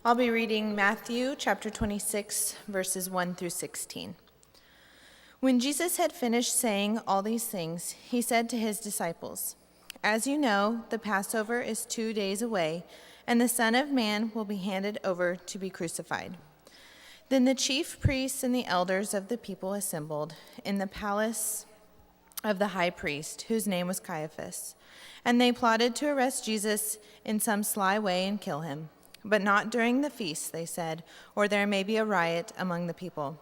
I'll be reading Matthew chapter 26, verses 1 through 16. When Jesus had finished saying all these things, he said to his disciples, "As you know, the Passover is 2 days away, and the Son of Man will be handed over to be crucified." Then the chief priests and the elders of the people assembled in the palace of the high priest, whose name was Caiaphas, and they plotted to arrest Jesus in some sly way and kill him. But not during the feast, they said, or there may be a riot among the people.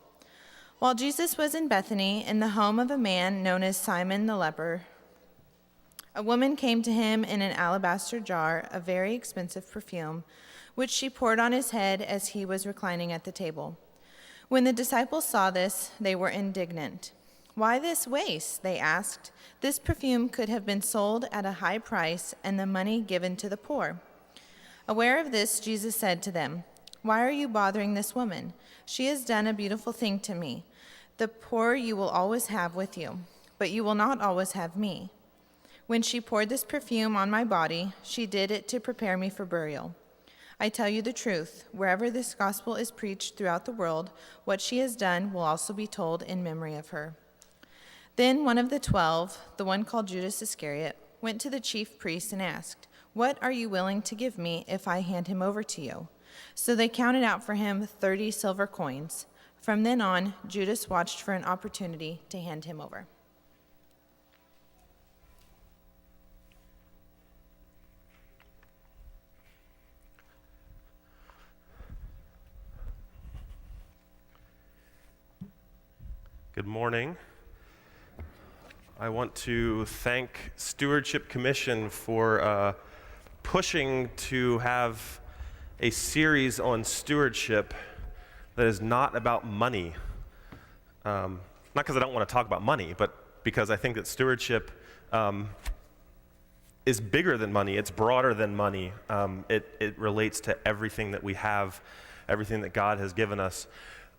While Jesus was in Bethany, in the home of a man known as Simon the leper, a woman came to him in an alabaster jar of very expensive perfume, which she poured on his head as he was reclining at the table. When the disciples saw this, they were indignant. "Why this waste?" they asked. "This perfume could have been sold at a high price and the money given to the poor." Aware of this, Jesus said to them, "Why are you bothering this woman? She has done a beautiful thing to me. The poor you will always have with you, but you will not always have me. When she poured this perfume on my body, she did it to prepare me for burial. I tell you the truth, wherever this gospel is preached throughout the world, what she has done will also be told in memory of her." Then one of the 12, the one called Judas Iscariot, went to the chief priests and asked, "What are you willing to give me if I hand him over to you?" So they counted out for him 30 silver coins. From then on, Judas watched for an opportunity to hand him over. Good morning. I want to thank Stewardship Commission for pushing to have a series on stewardship that is not about money. Not because I don't want to talk about money, but because I think that stewardship is bigger than money. It's broader than money. It relates to everything that we have, everything that God has given us.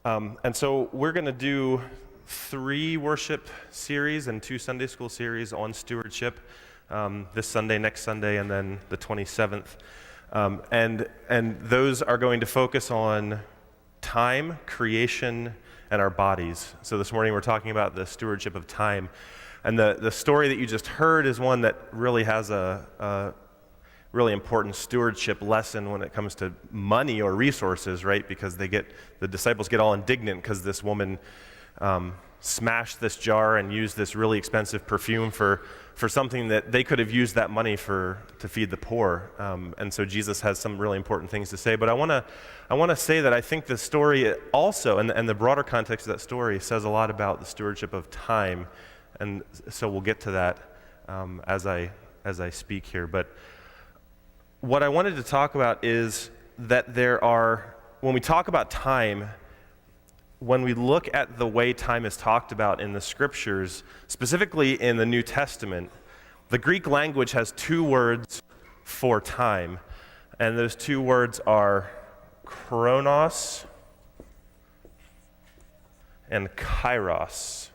And so we're going to do 3 worship series and 2 Sunday school series on stewardship, this Sunday, next Sunday, and then the 27th. And those are going to focus on time, creation, and our bodies. So this morning we're talking about the stewardship of time. And the story that you just heard is one that really has a really important stewardship lesson when it comes to money or resources, right? Because the disciples get all indignant because this woman smashed this jar and used this really expensive perfume for something that they could have used that money to feed the poor. And so Jesus has some really important things to say. But I want to say that I think the story also, and the broader context of that story, says a lot about the stewardship of time. And so we'll get to that as I speak here. But what I wanted to talk about is that when we talk about time, when we look at the way time is talked about in the scriptures, specifically in the New Testament, the Greek language has 2 words for time, and those 2 words are chronos and kairos.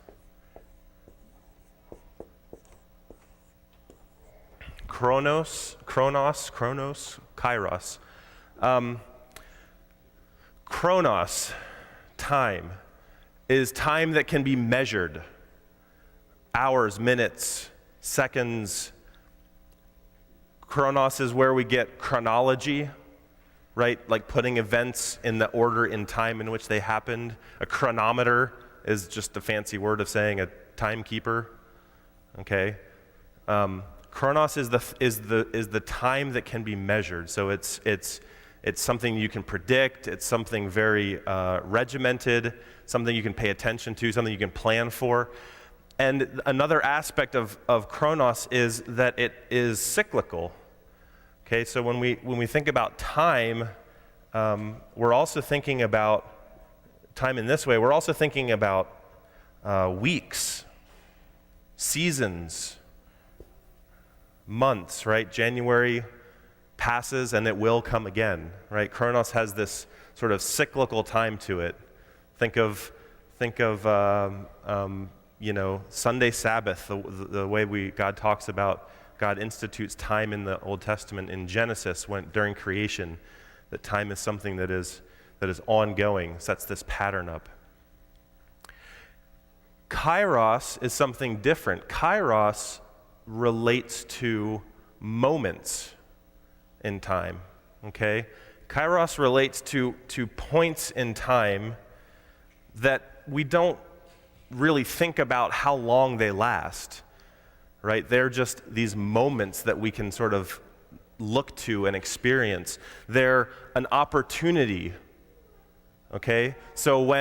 Chronos, kairos. Chronos, time, is time that can be measured. Hours, minutes, seconds. Chronos is where we get chronology, right? Like putting events in the order in time in which they happened. A chronometer is just a fancy word of saying a timekeeper. Okay? Chronos is the time that can be measured. So it's something you can predict. It's something very regimented, something you can pay attention to, something you can plan for. And another aspect of chronos is that it is cyclical. Okay, so when we think about time, we're also thinking about time in this way. We're also thinking about weeks, seasons, months, right? January passes and it will come again, right? Chronos has this sort of cyclical time to it. Think of Sunday Sabbath, the way God talks about, God institutes time in the Old Testament in Genesis during creation, that time is something that is ongoing, sets this pattern up. Kairos is something different. Kairos relates to moments in time, okay? Kairos relates to points in time that we don't really think about how long they last, right? They're just these moments that we can sort of look to and experience. They're an opportunity, okay? So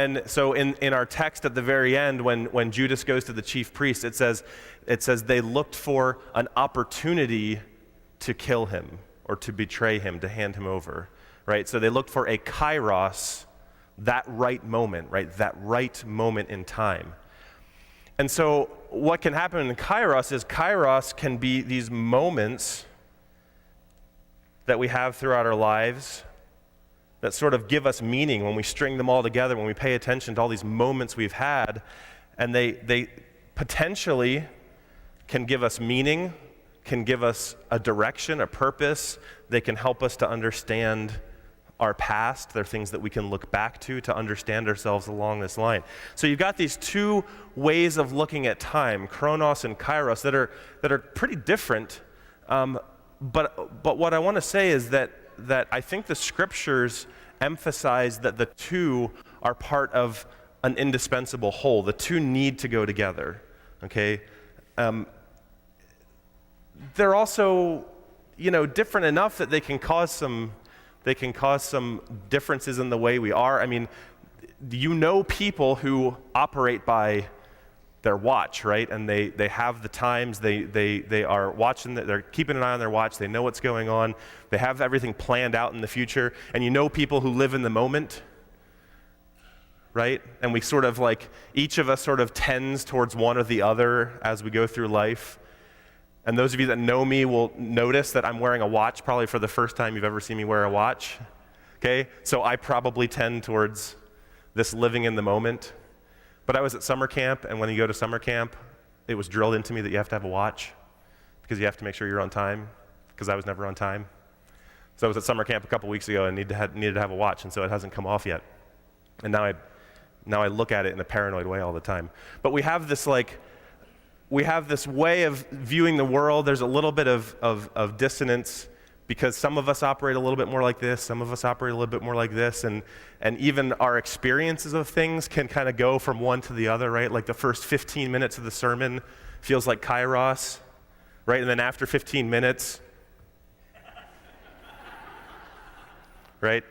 in our text at the very end, when Judas goes to the chief priest, it says they looked for an opportunity to kill him or to betray him, to hand him over, right? So they looked for a kairos, that right moment, right? That right moment in time. And so what can happen in kairos can be these moments that we have throughout our lives that sort of give us meaning when we string them all together, when we pay attention to all these moments we've had, and they potentially can give us meaning, can give us a direction, a purpose. They can help us to understand our past. They're things that we can look back to understand ourselves along this line. So you've got these two ways of looking at time, chronos and kairos, that are pretty different. But what I want to say is that I think the scriptures emphasize that the two are part of an indispensable whole. The two need to go together, okay? They're also, different enough that they can cause some differences in the way we are. I mean, people who operate by their watch, right? And they have the times, they are watching, they're keeping an eye on their watch, they know what's going on, they have everything planned out in the future, and people who live in the moment, right? And we sort of each of us sort of tends towards one or the other as we go through life. And those of you that know me will notice that I'm wearing a watch probably for the first time you've ever seen me wear a watch, okay? So I probably tend towards this living in the moment. But I was at summer camp, and when you go to summer camp, it was drilled into me that you have to have a watch because you have to make sure you're on time, because I was never on time. So I was at summer camp a couple weeks ago and needed to have a watch, and so it hasn't come off yet. And now I look at it in a paranoid way all the time. But we have this way of viewing the world. There's a little bit of dissonance because some of us operate a little bit more like this, some of us operate a little bit more like this, and even our experiences of things can kind of go from one to the other, right? Like the first 15 minutes of the sermon feels like kairos, right? And then after 15 minutes, right?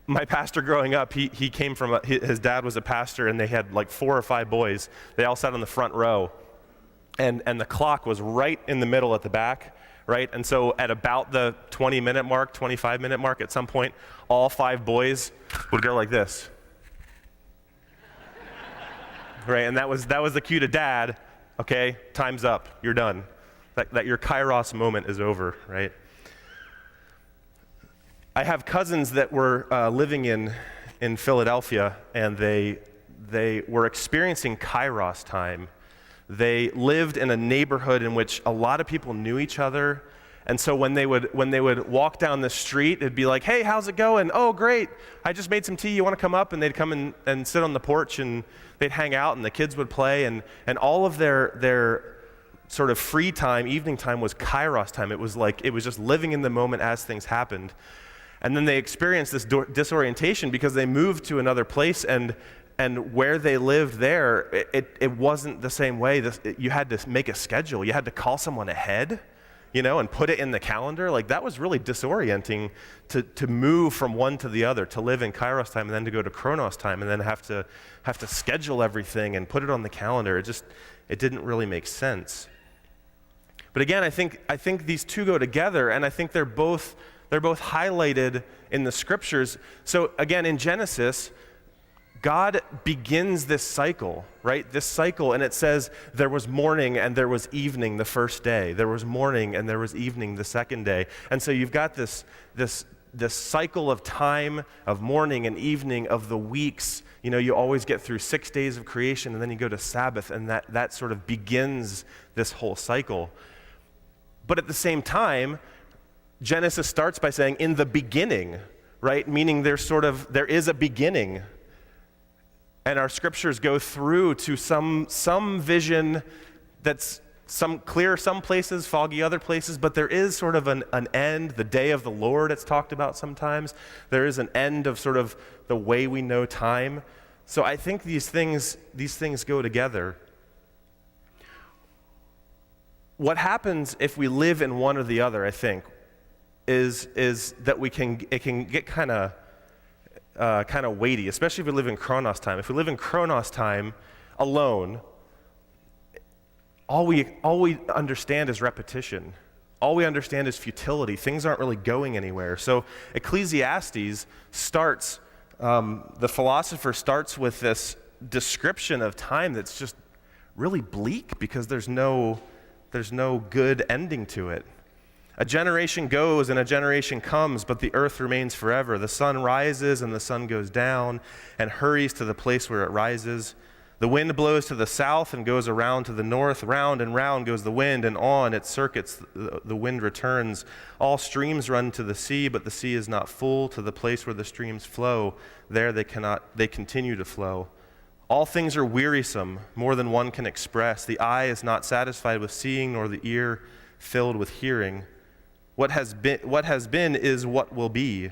My pastor growing up, he came from, his dad was a pastor, and they had 4 or 5 boys. They all sat on the front row, and the clock was right in the middle at the back, right? And so at about the 20-minute mark, 25-minute mark, at some point, all 5 boys would go like this. Right? And that was the cue to dad, okay, time's up, you're done. That your kairos moment is over, right? I have cousins that were living in Philadelphia, and they were experiencing kairos time. They lived in a neighborhood in which a lot of people knew each other, and so when they would walk down the street, it'd be like, "Hey, how's it going? Oh, great! I just made some tea. You want to come up?" And they'd come and sit on the porch, and they'd hang out, and the kids would play, and all of their sort of free time, evening time, was kairos time. It was just living in the moment as things happened. And then they experienced this disorientation because they moved to another place, and where they lived there, it wasn't the same way. You had to make a schedule. You had to call someone ahead, and put it in the calendar. That was really disorienting to move from one to the other, to live in kairos time and then to go to chronos time and then have to schedule everything and put it on the calendar. It didn't really make sense. But again, I think these two go together, and I think they're both highlighted in the scriptures. So again, in Genesis, God begins this cycle, right? This cycle, and it says there was morning and there was evening the first day. There was morning and there was evening the second day. And so you've got this cycle of time, of morning and evening, of the weeks. You always get through 6 days of creation, and then you go to Sabbath, and that sort of begins this whole cycle. But at the same time, Genesis starts by saying, in the beginning, right? Meaning there is a beginning. And our scriptures go through to some vision that's some clear some places, foggy other places, but there is sort of an end, the day of the Lord it's talked about sometimes. There is an end of sort of the way we know time. So I think these things go together. What happens if we live in one or the other, I think, is that it can get kind of weighty, especially if we live in Chronos time. If we live in Chronos time alone, all we understand is repetition. All we understand is futility. Things aren't really going anywhere. So Ecclesiastes starts, the philosopher starts with this description of time that's just really bleak because there's no good ending to it. A generation goes and a generation comes, but the earth remains forever. The sun rises and the sun goes down and hurries to the place where it rises. The wind blows to the south and goes around to the north. Round and round goes the wind, and on its circuits the wind returns. All streams run to the sea, but the sea is not full. To the place where the streams flow, there they continue to flow. All things are wearisome, more than one can express. The eye is not satisfied with seeing, nor the ear filled with hearing. What has been is what will be,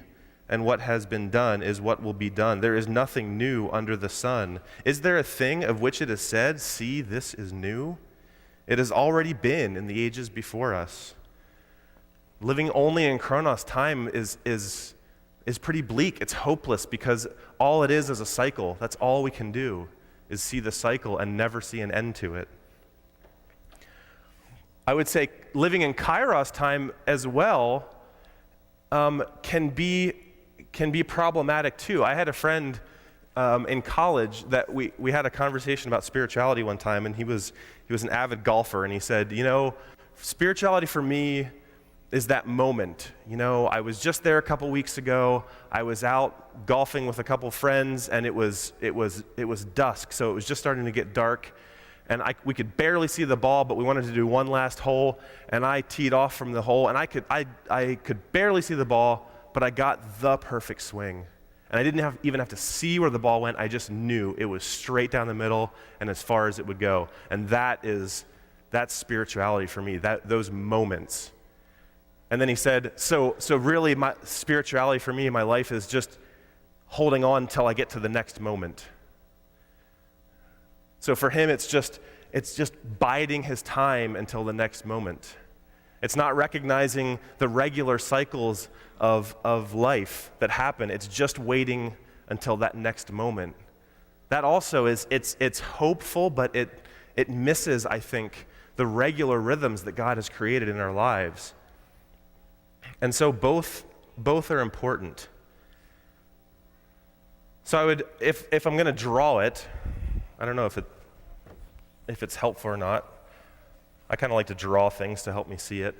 and what has been done is what will be done. There is nothing new under the sun. Is there a thing of which it is said, "See, this is new"? It has already been in the ages before us. Living only in Chronos time is pretty bleak. It's hopeless because all it is a cycle. That's all we can do, is see the cycle and never see an end to it. I would say living in Kairos time as well can be problematic too. I had a friend in college that we had a conversation about spirituality one time, and he was an avid golfer, and he said, spirituality for me is that moment. I was just there a couple weeks ago. I was out golfing with a couple friends, and it was dusk, so it was just starting to get dark. And we could barely see the ball, but we wanted to do one last hole, and I teed off from the hole, and I could barely see the ball, but I got the perfect swing. And I didn't even have to see where the ball went. I just knew it was straight down the middle and as far as it would go. And that's spirituality for me, those moments. And then he said, so really my spirituality for me in my life is just holding on until I get to the next moment. So for him, it's just biding his time until the next moment. It's not recognizing the regular cycles of life that happen. It's just waiting until that next moment. That also it's hopeful, but it misses, I think, the regular rhythms that God has created in our lives. And so both are important. So I would, if I'm going to draw it, I don't know if it's helpful or not. I kind of like to draw things to help me see it.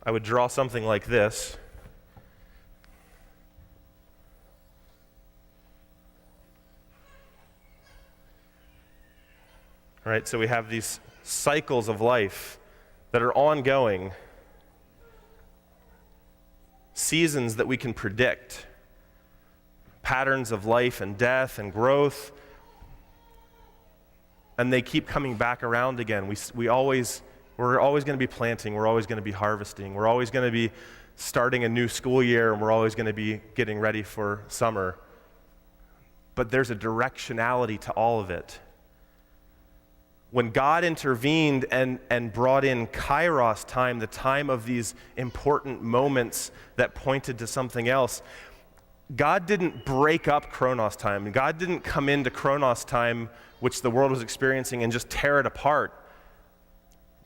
I would draw something like this. All right, so we have these cycles of life that are ongoing, seasons that we can predict, patterns of life and death and growth, and they keep coming back around again. We're always going to be planting, we're always going to be harvesting, we're always going to be starting a new school year, and we're always going to be getting ready for summer. But there's a directionality to all of it. When God intervened and brought in Kairos time, the time of these important moments that pointed to something else, God didn't break up Chronos time. God didn't come into Chronos time, which the world was experiencing, and just tear it apart.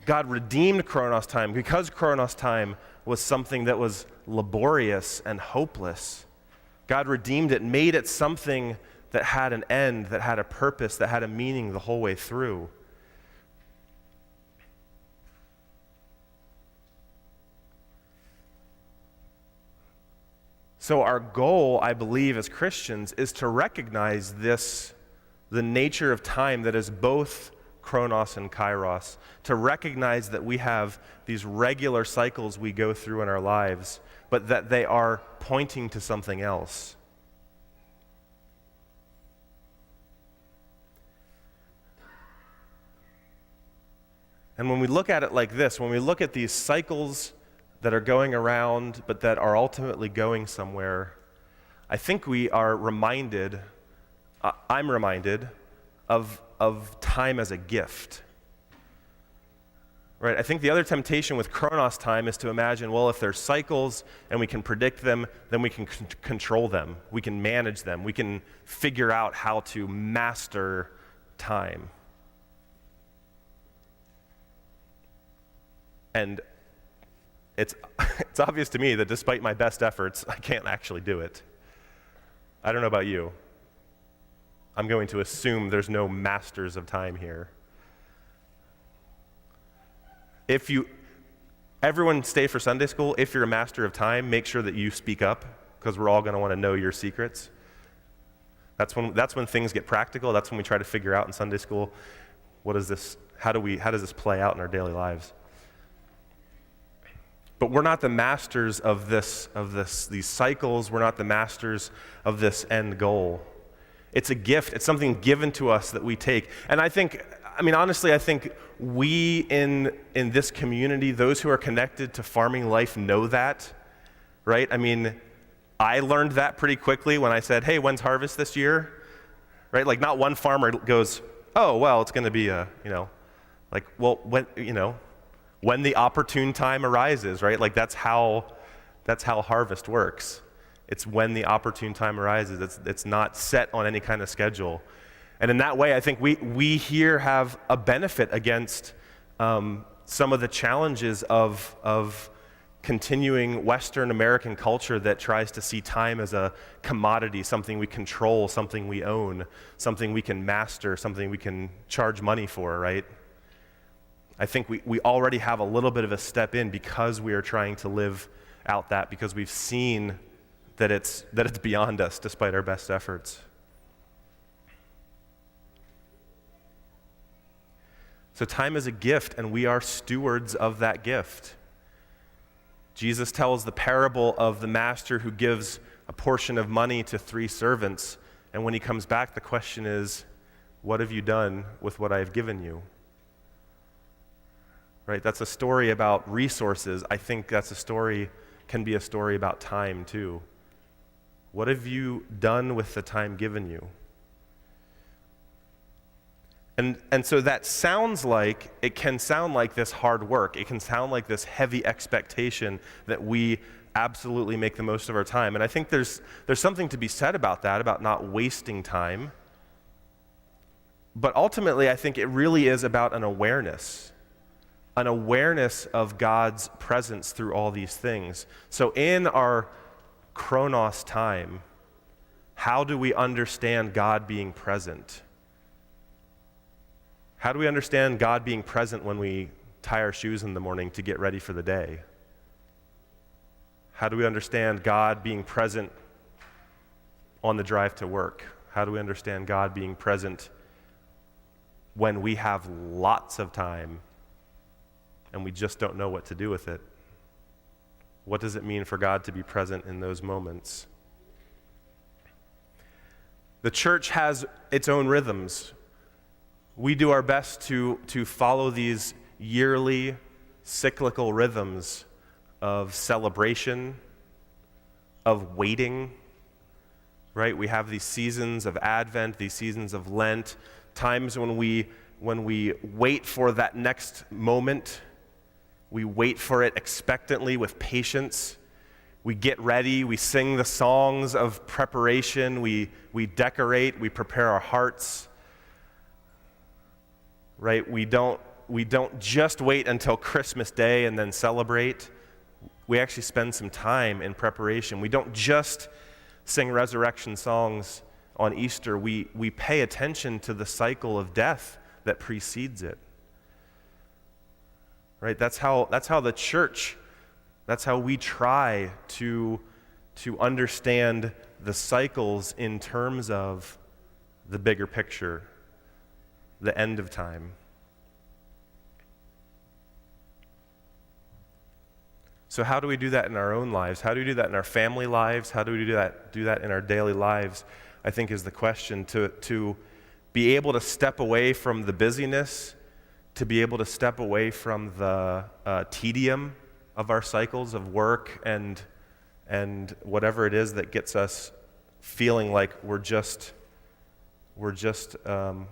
God redeemed Chronos time because Chronos time was something that was laborious and hopeless. God redeemed it, made it something that had an end, that had a purpose, that had a meaning the whole way through. So our goal, I believe, as Christians, is to recognize the nature of time that is both Chronos and Kairos, to recognize that we have these regular cycles we go through in our lives, but that they are pointing to something else. And when we look at it like this, when we look at these cycles that are going around but that are ultimately going somewhere, I think we are reminded, I'm reminded, of time as a gift. Right? I think the other temptation with Chronos time is to imagine, well, if there's cycles and we can predict them, then we can control them. We can manage them. We can figure out how to master time. And it's obvious to me that despite my best efforts, I can't actually do it. I don't know about you. I'm going to assume there's no masters of time here. Everyone stay for Sunday school. If you're a master of time, make sure that you speak up, because we're all going to want to know your secrets. That's when things get practical. That's when we try to figure out in Sunday school, how does this play out in our daily lives? But we're not the masters of these cycles. We're not the masters of this end goal. It's a gift. It's something given to us that we take. And honestly, I think we in this community, those who are connected to farming life, know that, right? I learned that pretty quickly when I said, hey, when's harvest this year? Right? Like, not one farmer goes, oh, well, it's going to be when the opportune time arises, right? Like, that's how harvest works. It's when the opportune time arises. It's not set on any kind of schedule. And in that way, I think we here have a benefit against some of the challenges of continuing Western American culture that tries to see time as a commodity, something we control, something we own, something we can master, something we can charge money for, right? I think we already have a little bit of a step in because we are trying to live out that, because we've seen that it's beyond us despite our best efforts. So time is a gift, and we are stewards of that gift. Jesus tells the parable of the master who gives a portion of money to 3 servants, and when he comes back, the question is, what have you done with what I have given you? Right? That's a story about resources. I think can be a story about time too. What have you done with the time given you? And so that it can sound like this hard work. It can sound like this heavy expectation that we absolutely make the most of our time. And I think there's something to be said about that, about not wasting time. But ultimately, I think it really is about an awareness of God's presence through all these things. So in our Chronos time, how do we understand God being present? How do we understand God being present when we tie our shoes in the morning to get ready for the day? How do we understand God being present on the drive to work? How do we understand God being present when we have lots of time and we just don't know what to do with it? What does it mean for God to be present in those moments? The church has its own rhythms. We do our best to follow these yearly cyclical rhythms of celebration, of waiting, right? We have these seasons of Advent, these seasons of Lent, times when we wait for that next moment. We wait for it expectantly with patience. We get ready, we sing the songs of preparation, we decorate, we prepare our hearts. Right? We don't just wait until Christmas Day and then celebrate. We actually spend some time in preparation. We don't just sing resurrection songs on Easter. We pay attention to the cycle of death that precedes it. Right? That's how the church, that's how we try to understand the cycles in terms of the bigger picture, the end of time. So how do we do that in our own lives? How do we do that in our family lives? How do we do that in our daily lives? I think is the question, to be able to step away from the busyness, to be able to step away from the tedium of our cycles of work and whatever it is that gets us feeling like we're just an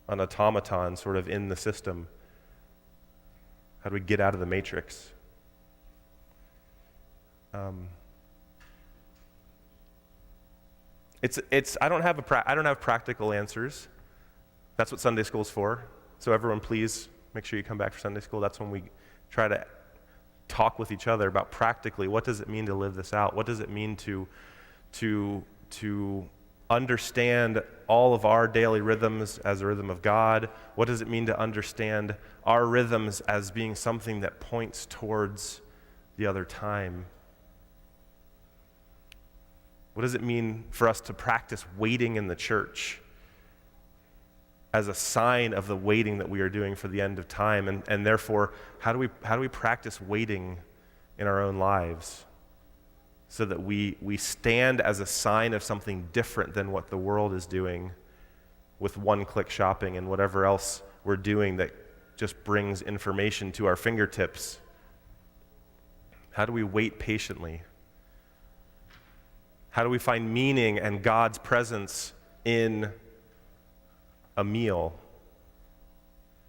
automaton sort of in the system. How do we get out of the matrix? I don't have practical answers. That's what Sunday school's for. So everyone, please make sure you come back for Sunday school. That's when we try to talk with each other about practically what does it mean to live this out? What does it mean to understand all of our daily rhythms as a rhythm of God? What does it mean to understand our rhythms as being something that points towards the other time? What does it mean for us to practice waiting in the church as a sign of the waiting that we are doing for the end of time? And therefore, how do we practice waiting in our own lives so that we stand as a sign of something different than what the world is doing with one-click shopping and whatever else we're doing that just brings information to our fingertips? How do we wait patiently? How do we find meaning and God's presence in a meal,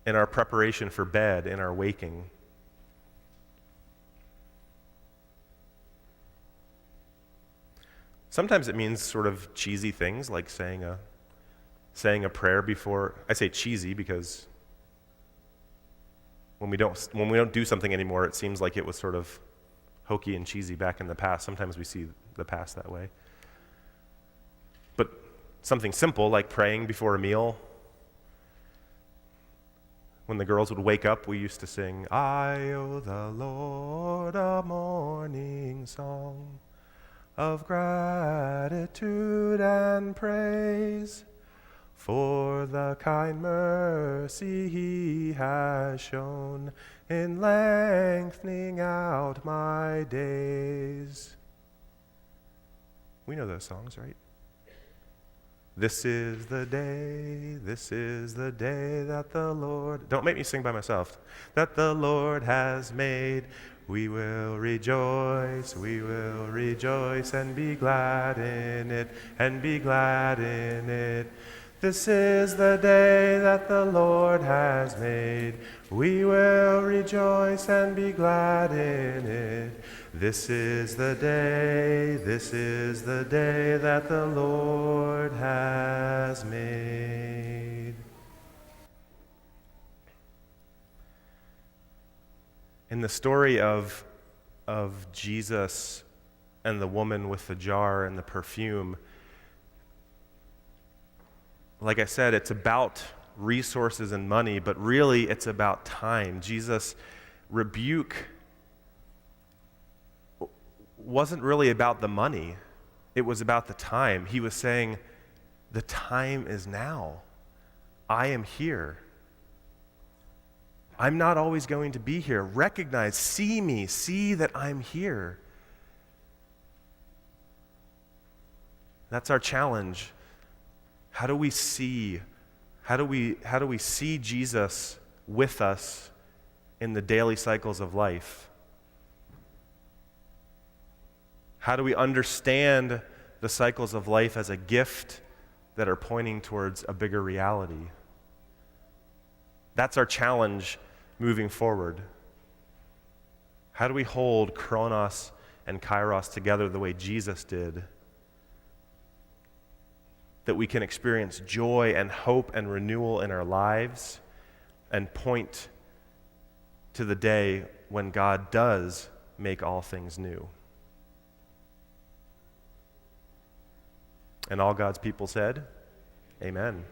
in our preparation for bed, in our waking? Sometimes it means sort of cheesy things like saying a prayer before. I say cheesy because when we don't do something anymore, it seems like it was sort of hokey and cheesy back in the past. Sometimes we see the past that way. But something simple like praying before a meal. When the girls would wake up, we used to sing, I owe the Lord a morning song of gratitude and praise for the kind mercy he has shown in lengthening out my days. We know those songs, right? This is the day that the Lord, don't make me sing by myself, that the Lord has made. We will rejoice and be glad in it, and be glad in it. This is the day that the Lord has made. We will rejoice and be glad in it. This is the day that the Lord has made. In the story of Jesus and the woman with the jar and the perfume, like I said, it's about resources and money, but really it's about time. Jesus' rebuke wasn't really about the money. It was about the time. He was saying, the time is now. I am here. I'm not always going to be here. Recognize, see me, see that I'm here. That's our challenge. How do we see Jesus with us in the daily cycles of life? How do we understand the cycles of life as a gift that are pointing towards a bigger reality? That's our challenge moving forward. How do we hold Chronos and Kairos together the way Jesus did? That we can experience joy and hope and renewal in our lives and point to the day when God does make all things new. And all God's people said, Amen.